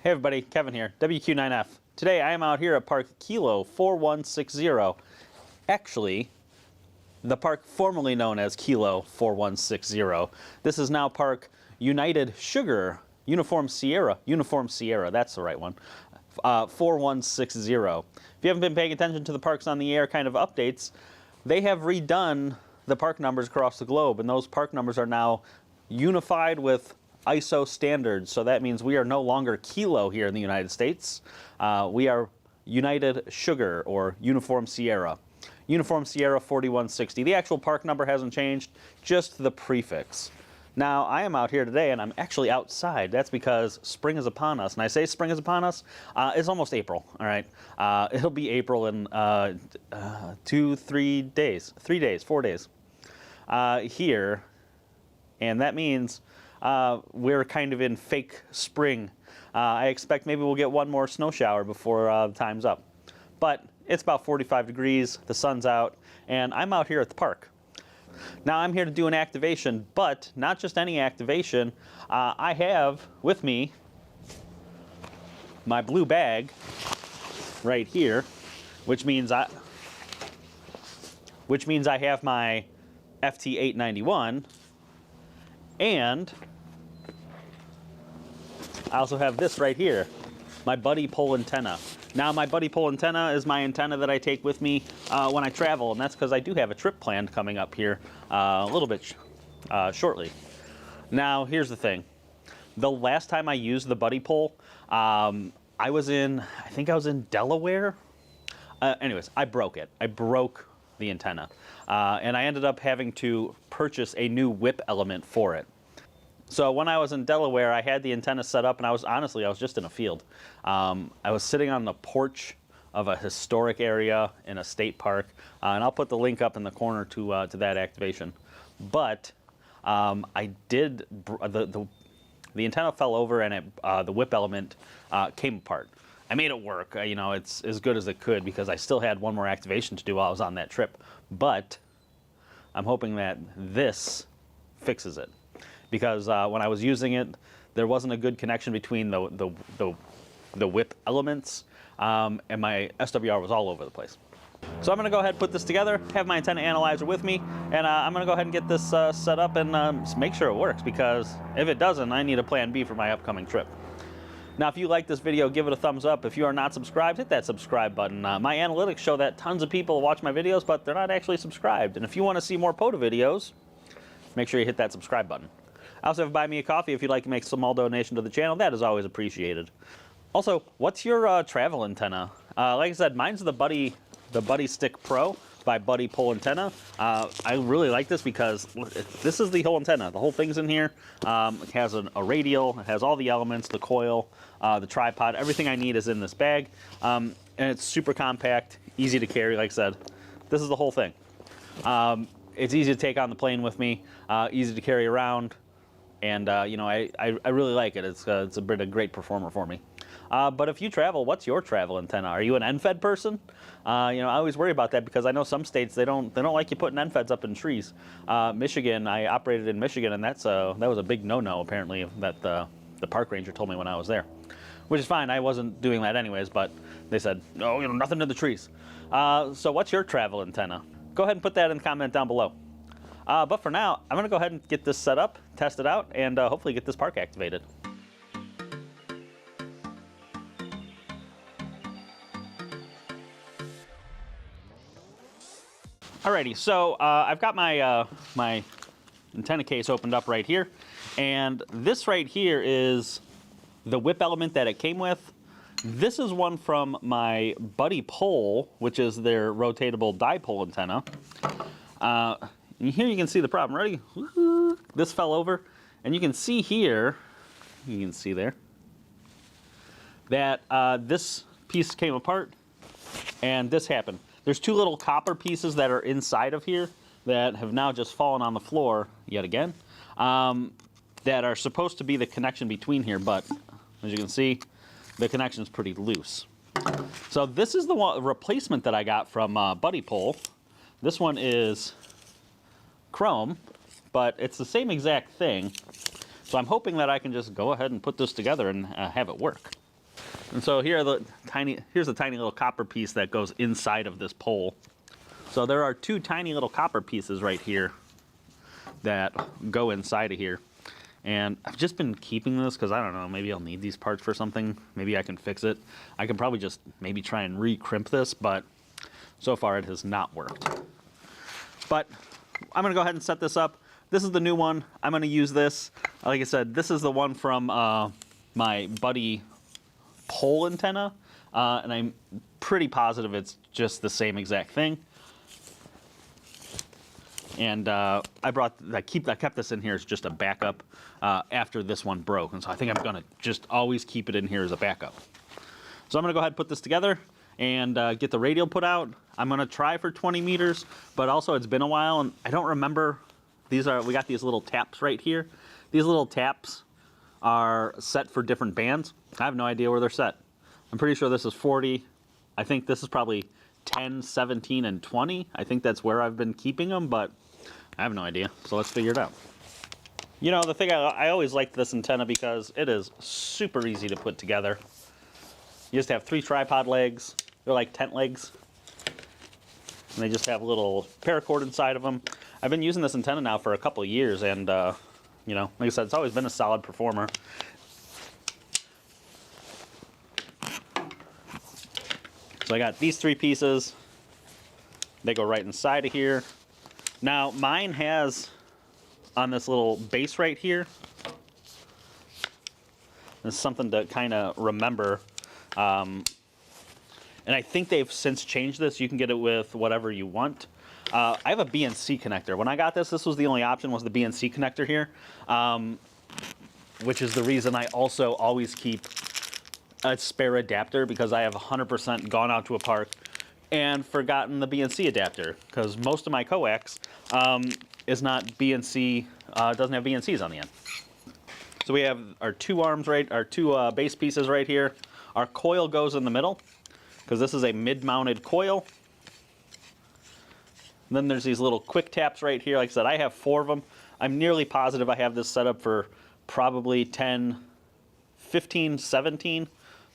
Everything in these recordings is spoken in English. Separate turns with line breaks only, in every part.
Hey everybody, Kevin here, WQ9F. Today I am out here at Park Kilo 4160. Actually, the park formerly known as Kilo 4160. This is now Park United Sugar, Uniform Sierra, that's the right one, 4160. If you haven't been paying attention to the Parks on the Air kind of updates, they have redone the park numbers across the globe, and those park numbers are now unified with ISO standards. So that means we are no longer Kilo here in the United States. We are United Sugar, or Uniform Sierra. Uniform Sierra 4160. The actual park number hasn't changed, just the prefix. Now, I am out here today, and I'm actually outside. That's because spring is upon us. And I say spring is upon us, it's almost April, all right? It'll be April in 4 days here. And that means we're kind of in fake spring. I expect maybe we'll get one more snow shower before the time's up. But it's about 45 degrees, the sun's out, and I'm out here at the park. Now I'm here to do an activation, but not just any activation. I have with me my blue bag right here, which means I have my FT891, and I also have this right here, my Buddy pole antenna. Now, my Buddy pole antenna is my antenna that I take with me when I travel, and that's because I do have a trip planned coming up here a little bit shortly. Now, here's the thing. The last time I used the Buddy pole, I think I was in Delaware. Anyways, I broke it. I broke the antenna, and I ended up having to purchase a new whip element for it. So when I was in Delaware, I had the antenna set up, and I was just in a field. I was sitting on the porch of a historic area in a state park, and I'll put the link up in the corner to that activation. But the antenna fell over, and the whip element came apart. I made it work. It's as good as it could because I still had one more activation to do while I was on that trip. But I'm hoping that this fixes it. Because when I was using it, there wasn't a good connection between the whip elements, and my SWR was all over the place. So I'm going to go ahead and put this together, have my antenna analyzer with me, and I'm going to go ahead and get this set up and make sure it works, because if it doesn't, I need a plan B for my upcoming trip. Now, if you like this video, give it a thumbs up. If you are not subscribed, hit that subscribe button. My analytics show that tons of people watch my videos, but they're not actually subscribed. And if you want to see more POTA videos, make sure you hit that subscribe button. I also have Buy Me a Coffee if you'd like to make a small donation to the channel. That is always appreciated. Also, what's your travel antenna? Like I said, mine's the Buddistick Pro by Buddy Pole Antenna. I really like this because this is the whole antenna. The whole thing's in here. It has a radial. It has all the elements, the coil, the tripod. Everything I need is in this bag. And it's super compact, easy to carry. Like I said, this is the whole thing. It's easy to take on the plane with me, easy to carry around. And, I really like it. It's been a great performer for me. But if you travel, what's your travel antenna? Are you an NFED person? I always worry about that because I know some states, they don't like you putting NFEDs up in trees. Michigan, I operated in Michigan, and that was a big no-no, apparently, that the park ranger told me when I was there. Which is fine. I wasn't doing that anyways, but they said, no, nothing in the trees. So what's your travel antenna? Go ahead and put that in the comment down below. But for now, I'm going to go ahead and get this set up, test it out, and hopefully get this park activated. Alrighty, so I've got my my antenna case opened up right here, and this right here is the whip element that it came with. This is one from my Buddy pole, which is their rotatable dipole antenna. And here you can see the problem. Ready? This fell over, and you can see here, you can see there, that this piece came apart, and this happened. There's two little copper pieces that are inside of here that have now just fallen on the floor yet again, that are supposed to be the connection between here, but as you can see, the connection is pretty loose. So this is the replacement that I got from Buddy pole. This one is chrome, but it's the same exact thing. So I'm hoping that I can just go ahead and put this together and have it work. And so here's the tiny little copper piece that goes inside of this pole. So there are two tiny little copper pieces right here that go inside of here. And I've just been keeping this because I don't know, maybe I'll need these parts for something. Maybe I can fix it. I can probably just maybe try and re-crimp this, but so far it has not worked. But I'm gonna go ahead and set this up. This is the new one. I'm gonna use this. Like I said, this is the one from my buddy pole antenna, and I'm pretty positive it's just the same exact thing. And I kept this in here as just a backup after this one broke, and so I think I'm gonna just always keep it in here as a backup. So I'm gonna go ahead and put this together and get the radial put out. I'm gonna try for 20 meters, but also it's been a while and I don't remember. We got these little taps right here. These little taps are set for different bands. I have no idea where they're set. I'm pretty sure this is 40. I think this is probably 10, 17, and 20. I think that's where I've been keeping them, but I have no idea. So let's figure it out. You know, the thing, I always liked this antenna because it is super easy to put together. You just have 3 tripod legs. They're like tent legs. And they just have a little paracord inside of them. I've been using this antenna now for a couple of years, and you know, like I said, it's always been a solid performer. So I got these 3 pieces. They go right inside of here. Now mine has on this little base right here. This is something to kind of remember. And I think they've since changed this. You can get it with whatever you want. I have a BNC connector. When I got this was the only option, was the BNC connector here, which is the reason I also always keep a spare adapter, because I have 100% gone out to a park and forgotten the BNC adapter, because most of my coax is not BNC, doesn't have BNCs on the end. So we have our 2 arms our 2 base pieces right here. Our coil goes in the middle, because this is a mid-mounted coil. And then there's these little quick taps right here. Like I said, I have 4 of them. I'm nearly positive I have this set up for probably 10, 15, 17,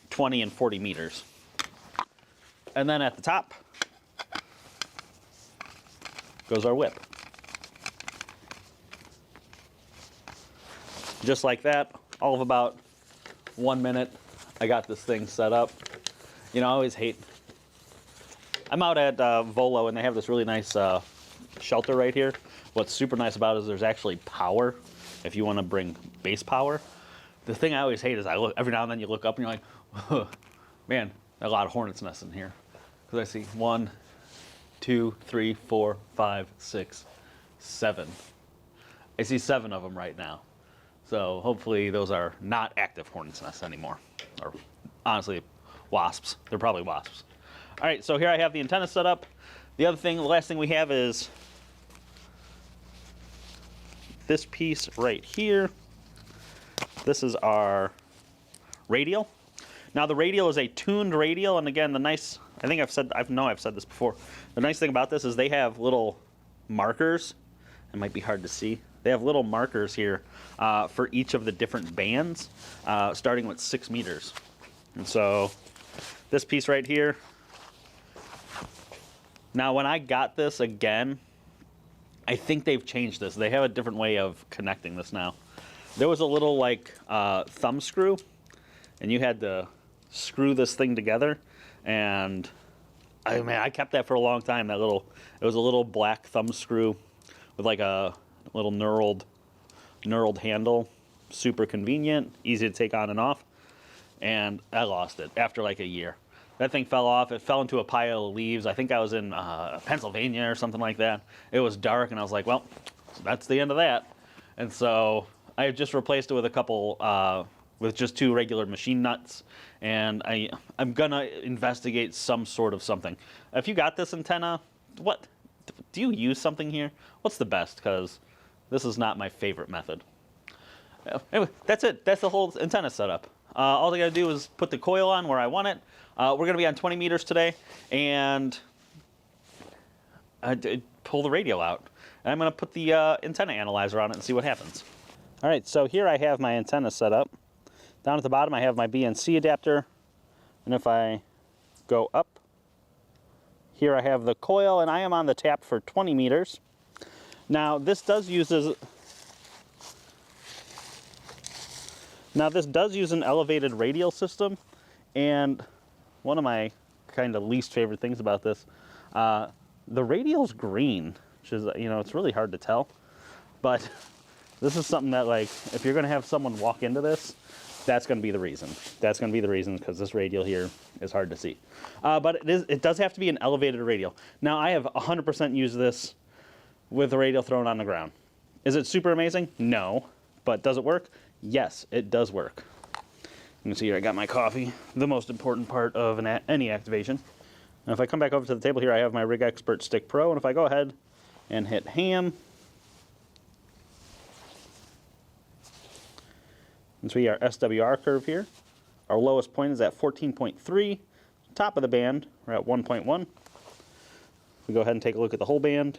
20, and 40 meters. And then at the top goes our whip. Just like that, all of about 1 minute, I got this thing set up. You know, I always hate, I'm out at Volo, and they have this really nice shelter right here. What's super nice about it is there's actually power if you want to bring base power. The thing I always hate is every now and then you look up and you're like, oh, man, a lot of hornets' nests in here. Because I see 1, 2, 3, 4, 5, 6, 7. I see 7 of them right now. So hopefully those are not active hornets' nests anymore. Or honestly, wasps. They're probably wasps. All right, so here I have the antenna set up. The last thing we have is this piece right here. This is our radial. Now the radial is a tuned radial, and again, I know I've said this before. The nice thing about this is they have little markers. It might be hard to see. They have little markers here for each of the different bands, starting with 6 meters. And so this piece right here. Now when I got this again, I think they've changed this. They have a different way of connecting this now. There was a little like thumb screw, and you had to screw this thing together, and I kept that for a long time. It was a little black thumb screw with like a little knurled handle. Super convenient, easy to take on and off. And I lost it after like a year. That thing fell off. It fell into a pile of leaves. I think I was in Pennsylvania or something like that. It was dark, and I was like, well, that's the end of that. And so I just replaced it with a couple, with just 2 regular machine nuts. And I'm gonna investigate some sort of something. If you got this antenna, what do you use something here? What's the best? Because this is not my favorite method. Anyway, that's it. That's the whole antenna setup. All I gotta do is put the coil on where I want it. We're gonna be on 20 meters today, and pull the radial out. And I'm gonna put the antenna analyzer on it and see what happens. All right, so here I have my antenna set up. Down at the bottom I have my BNC adapter. And if I go up, here I have the coil, and I am on the tap for 20 meters. Now this does use an elevated radial system, and one of my kind of least favorite things about this, the radial's green, which is, you know, it's really hard to tell, but this is something that, like, if you're going to have someone walk into this, that's going to be the reason. That's going to be the reason, because this radial here is hard to see. But it does have to be an elevated radial. Now, I have 100% used this with the radial thrown on the ground. Is it super amazing? No. But does it work? Yes, it does work. You can see here I got my coffee, the most important part of any activation. Now, if I come back over to the table here, I have my Rig Expert Stick Pro, and if I go ahead and hit ham, and see our SWR curve here. Our lowest point is at 14.3. Top of the band, we're at 1.1. We go ahead and take a look at the whole band.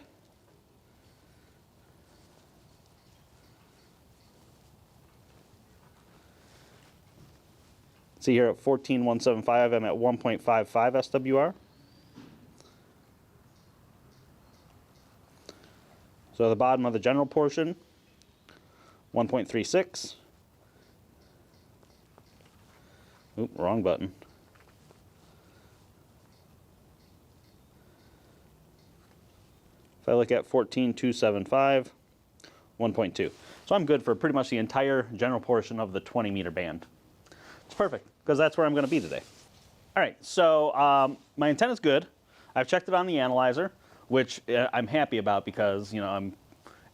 See here at 14.175, I'm at 1.55 SWR. So the bottom of the general portion, 1.36. Oop, wrong button. If I look at 14.275, 1.2. So I'm good for pretty much the entire general portion of the 20 meter band. It's perfect, because that's where I'm going to be today. All right, so my antenna's good. I've checked it on the analyzer, which I'm happy about, because, you know,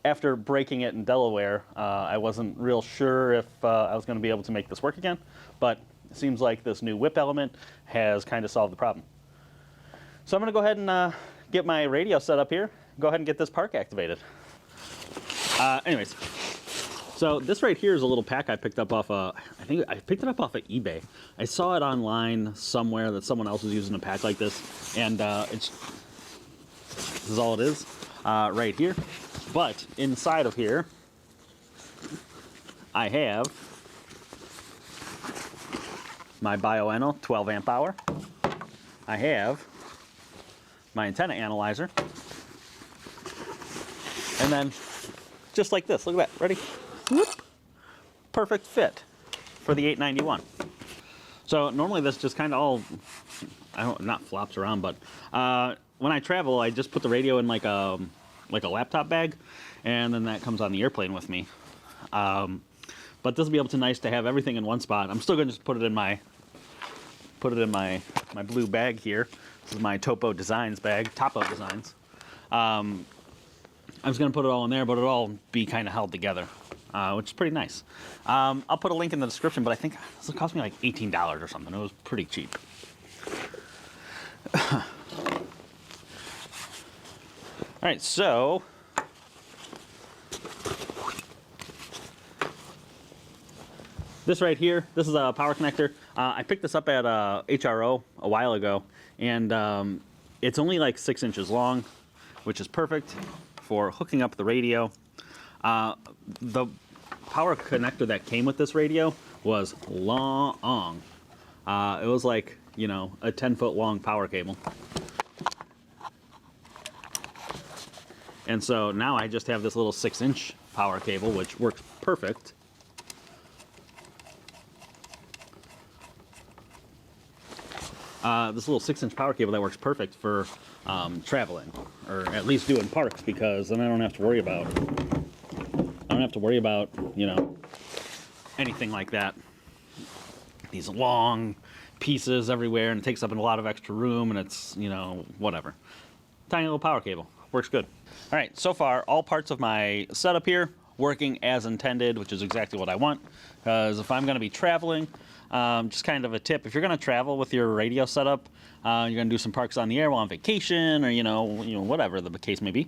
after breaking it in Delaware, I wasn't real sure if I was going to be able to make this work again, but it seems like this new whip element has kind of solved the problem. So I'm going to go ahead and get my radio set up here, go ahead and get this park activated. Anyways, so this right here is a little pack I picked up off I think I picked it up off of eBay. I saw it online somewhere that someone else was using a pack like this, and this is all it is right here. But inside of here, I have my Bioenno 12 amp hour. I have my antenna analyzer. And then, just like this, look at that, ready? Whoop. Perfect fit for the 891. So normally this just kind of all, not flops around, but when I travel, I just put the radio in like a laptop bag, and then that comes on the airplane with me. But this will be able to nice to have everything in one spot. I'm still going to just put it in my blue bag here. This is my Topo Designs bag, Topo Designs. I'm just going to put it all in there, but it'll all be kind of held together, which is pretty nice. I'll put a link in the description, but I think this will cost me like $18 or something. It was pretty cheap. All right, so this right here, this is a power connector. I picked this up at HRO a while ago, and it's only like 6 inches long, which is perfect for hooking up the radio. The power connector that came with this radio was long. It was like, you know, a 10-foot long power cable. And so now I just have this little 6-inch power cable, which works perfect. This little 6-inch power cable that works perfect for traveling, or at least doing parks, because then I don't have to worry about, you know, anything like that. These long pieces everywhere, and it takes up a lot of extra room, and it's, you know, whatever. Tiny little power cable. Works good. All right, so far, all parts of my setup here working as intended, which is exactly what I want. Because if I'm going to be traveling, just kind of a tip, if you're going to travel with your radio setup, you're going to do some parks on the air while on vacation, or, you know, whatever the case may be,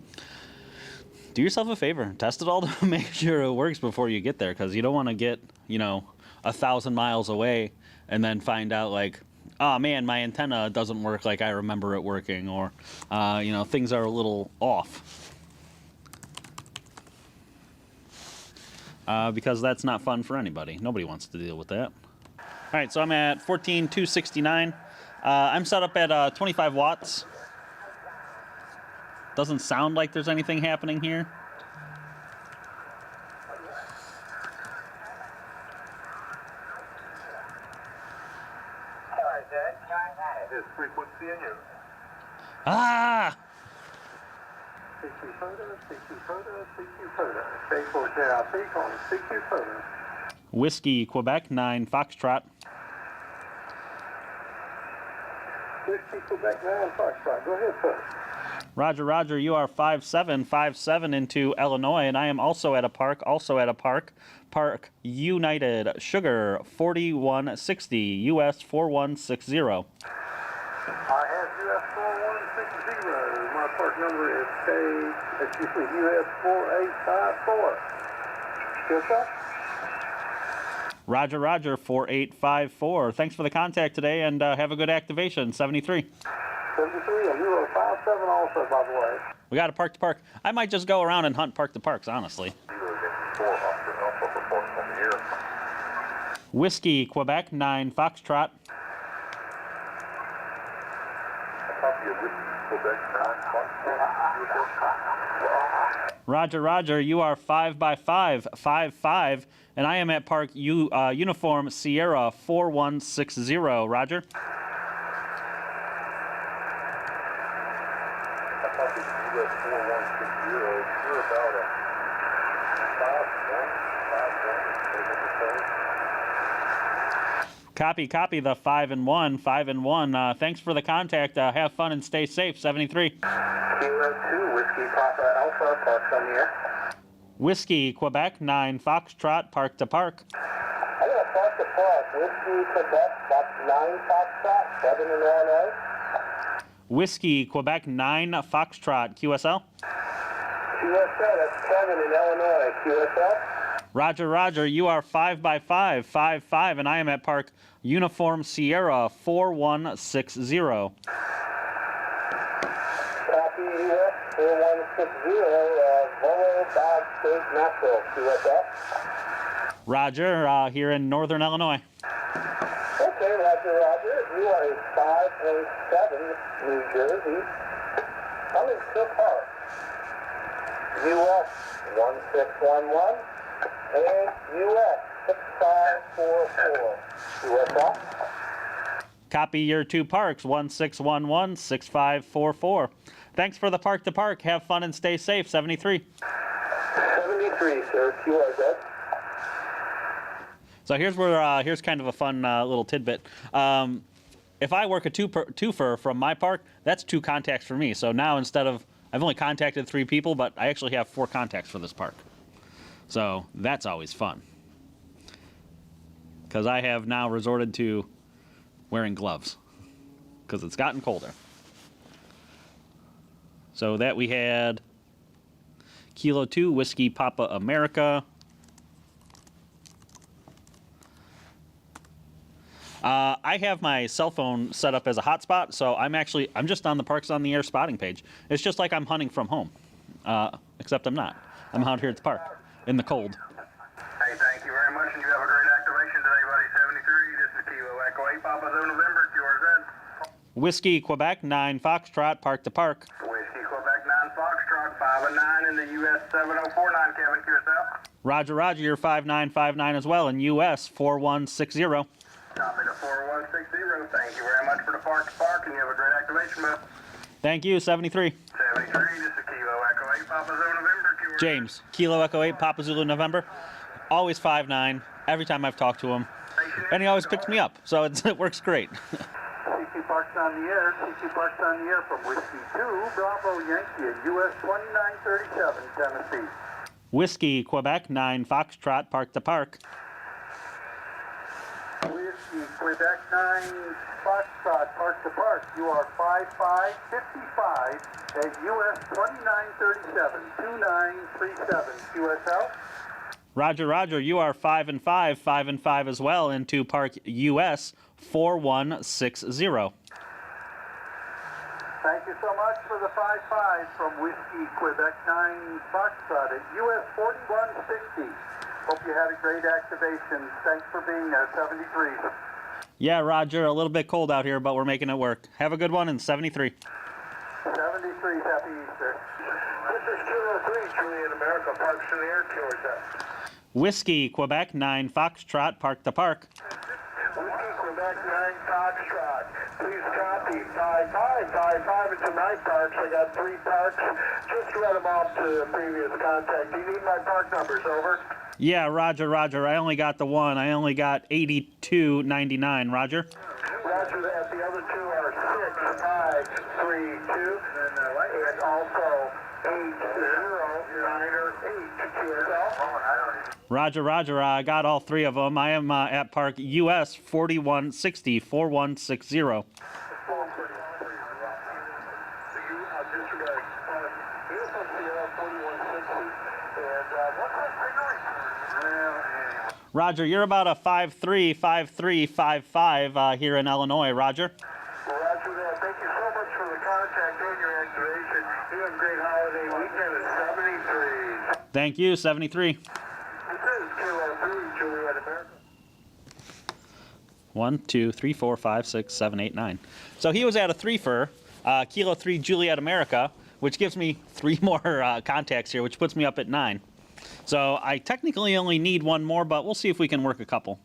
do yourself a favor. Test it all to make sure it works before you get there, because you don't want to get, you know, 1,000 miles away and then find out, like, oh man, my antenna doesn't work like I remember it working, or, you know, things are a little off. Because that's not fun for anybody. Nobody wants to deal with that. All right, so I'm at 14,269. I'm set up at 25 watts. Doesn't sound like there's anything happening here.
All right, Dad. Is frequency in use.
Ah!
CQ POTA, CQ POTA, CQ POTA. Faithful JIP calling CQ POTA.
Whiskey, Quebec, 9 Foxtrot.
Whiskey, Quebec, 9 Foxtrot. Go ahead, sir.
Roger, Roger, you are 5757 into Illinois, and I am also at a park, Park United, Sugar, 4160, US 4160.
I have US 4160. My park number is US 4854. Yes, sir.
Roger, Roger, 4854. Thanks for the contact today, and have a good activation, 73.
73 and 057 also, by the way.
We got a park to park. I might just go around and hunt park to parks, honestly. Whiskey, Quebec, 9 Foxtrot. Roger, Roger, you are 5x5, 5-5, and I am at Park Uniform Sierra 4160. Roger. Copy, copy the 5 and 1, 5 and 1. Thanks for the contact. Have fun and stay safe. 73.
Kilo 2, Whiskey Papa Alpha, parks on the air.
Whiskey, Quebec, 9 Foxtrot, park to park.
I got park to park. Whiskey Quebec, that's 9 Foxtrot, 7 in Illinois.
Whiskey, Quebec, 9 Foxtrot, QSL.
QSL, that's 7 in Illinois. QSL.
Roger, Roger, you are 5x5, 5-5, and I am at Park Uniform Sierra 4160.
Copy US 4160, Volo, Dodge State, Nashville. QSL.
Roger, here in Northern Illinois.
Okay, Roger, Roger. You are a 5-7, New Jersey. I'm in Silk Park. US 1611 and US 6544. USL.
Copy your 2 parks, 1611, 6544. Thanks for the park to park. Have fun and stay safe. 73.
73, sir. QRZ.
So here's where here's kind of a fun little tidbit. If I work a twofer from my park, that's 2 contacts for me. So now instead of I've only contacted 3 people, but I actually have 4 contacts for this park. So that's always fun. Because I have now resorted to wearing gloves. Because it's gotten colder. So that we had Kilo 2, Whiskey Papa America. I have my cell phone set up as a hotspot, so I'm just on the Parks on the Air spotting page. It's just like I'm hunting from home, except I'm not. I'm out here at the park in the cold.
Hey, thank you very much, and you have a great activation today, buddy. 73. This is Kilo Echo 8 Papa Zone November, QRZ.
Whiskey Quebec, 9 Foxtrot, park to park.
Whiskey Quebec 9 Foxtrot, 5 and 9 in the US 7049, Kevin QSL.
Roger, Roger, you're 5959 as well in US 4160.
Copy to 4160. Thank you very much for the park to park, and you have a great activation, bud.
Thank you, 73.
73. This is Kilo Echo 8 Papa Zone November, QRZ.
James, Kilo Echo 8, Papa Zulu November. Always 5'9", every time I've talked to him. And he always picks me up, so it works great.
CQ Parks on the air. CQ Parks on the air from Whiskey 2, Bravo Yankee at US 2937, Tennessee.
Whiskey Quebec, 9 Foxtrot, park to park.
Whiskey Quebec 9 Foxtrot, park to park. You are 5555 at US 2937, 2937, QSL.
Roger, Roger, you are 5 and 5, 5 and 5 as well into Park US 4160.
Thank you so much for the 5-5 from Whiskey Quebec 9 Foxtrot at US 4160. Hope you had a great activation. Thanks for being there, 73.
Yeah, Roger, a little bit cold out here, but we're making it work. Have a good one, and 73.
73, happy Easter. This is 203, Juliet America, Parks in the Air, Georgia.
Whiskey, Quebec, 9 Foxtrot, Park to Park.
Whiskey, Quebec, 9 Foxtrot. Please copy. 5 into 9 parks. I got 3 parks. Just read them off to the previous contact. Do you need my park numbers? Over.
Yeah, Roger, Roger. I only got the one. I only got 82.99. Roger.
Roger that. The other 2 are 6, 5, 3, 2, and also 8, 0, 9, or 8 to yourself.
Roger, Roger. I got all 3 of them. I am at Park US 4160, 4160. Roger, you're about a 5'3", 5'3", 5'5" here in Illinois. Roger.
Roger that. Thank you so much for the contact and your activation. You have a great holiday weekend at 73.
Thank you, 73.
This is Kilo 3, Juliet America.
1, 2, 3, 4, 5, 6, 7, 8, 9. So he was at a 3-fer, Kilo 3 Juliet America, which gives me 3 more contacts here, which puts me up at 9. So I technically only need 1 more, but we'll see if we can work a couple.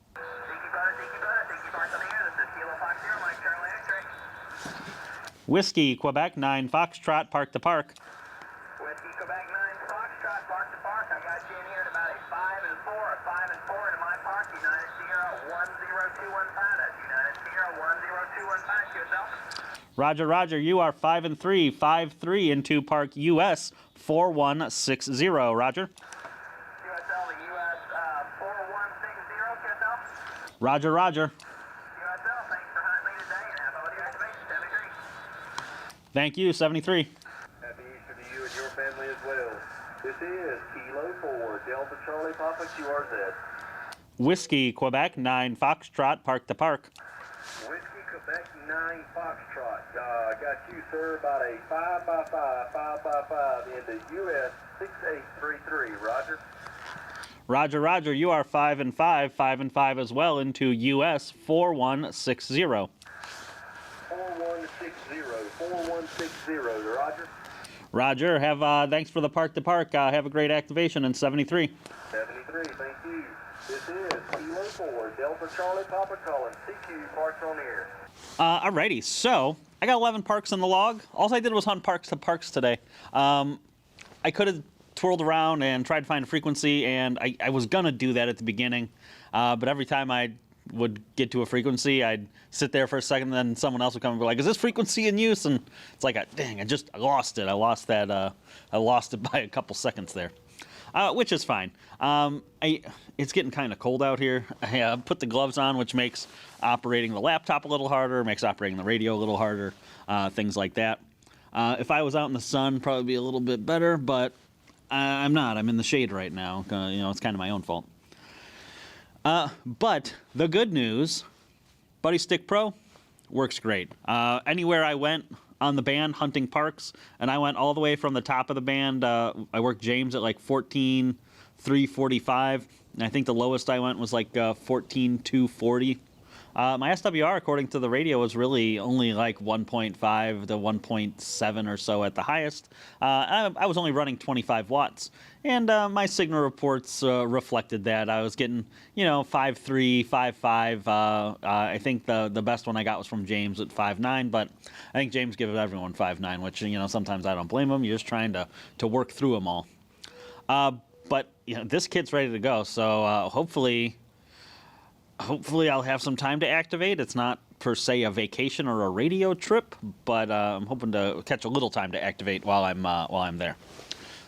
Whiskey, Quebec, 9 Foxtrot, Park to Park.
Whiskey, Quebec 9, Foxtrot, Park to Park. I got you in here at about a 5 and 4, a 5 and 4 into my park. United Sierra 10215. That's United Sierra 10215. Yourself?
Roger, Roger. You are 5 and 3, 5-3 into Park US 4160. Roger.
USL to US 4160. Yourself?
Roger, Roger.
USL, thanks for hunting me today and have all your activation. 73.
Thank you, 73.
Happy Easter to you and your family as well. This is Kilo 4, Delta Charlie Papa QRZ.
Whiskey, Quebec, 9 Foxtrot, Park to Park.
Whiskey, Quebec 9, Foxtrot. Got you, sir, about a 5x5, 5x5 into US 6833. Roger.
Roger, Roger. You are 5 and 5, 5 and 5 as well into US 4160.
4160, 4160. Roger.
Roger. Have thanks for the Park to Park. Have a great activation in 73.
73, thank you. This is Kilo 4, Delta Charlie Papa calling. CQ Parks on the air.
Alrighty, so I got 11 parks in the log. All I did was hunt parks to parks today. I could have twirled around and tried to find a frequency, and I was gonna do that at the beginning, but every time I would get to a frequency, I'd sit there for a second, and then someone else would come and be like, "Is this frequency in use?" And it's like, dang, I lost it. I lost that. I lost it by a couple seconds there. Which is fine. It's getting kind of cold out here. I put the gloves on, which makes operating the laptop a little harder, makes operating the radio a little harder, things like that. If I was out in the sun, probably be a little bit better, but I'm not. I'm in the shade right now. It's kind of my own fault. But the good news, Buddistick Pro works great. Anywhere I went on the band hunting parks, and I went all the way from the top of the band. I worked James at like 14,345, and I think the lowest I went was like 14,240. My SWR, according to the radio, was really only like 1.5 to 1.7 or so at the highest. I was only running 25 watts, and my signal reports reflected that. I was getting, 5.3, 5.5. I think the best one I got was from James at 5.9, but I think James gives everyone 5.9, which, sometimes I don't blame him. You're just trying to work through them all. But, this kid's ready to go, so hopefully I'll have some time to activate. It's not per se a vacation or a radio trip, but I'm hoping to catch a little time to activate while I'm there.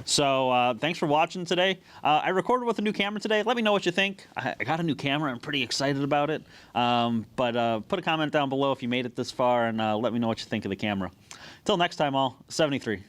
So thanks for watching today. I recorded with a new camera today. Let me know what you think. I got a new camera. I'm pretty excited about it. But put a comment down below if you made it this far, and let me know what you think of the camera. Till next time, all. 73.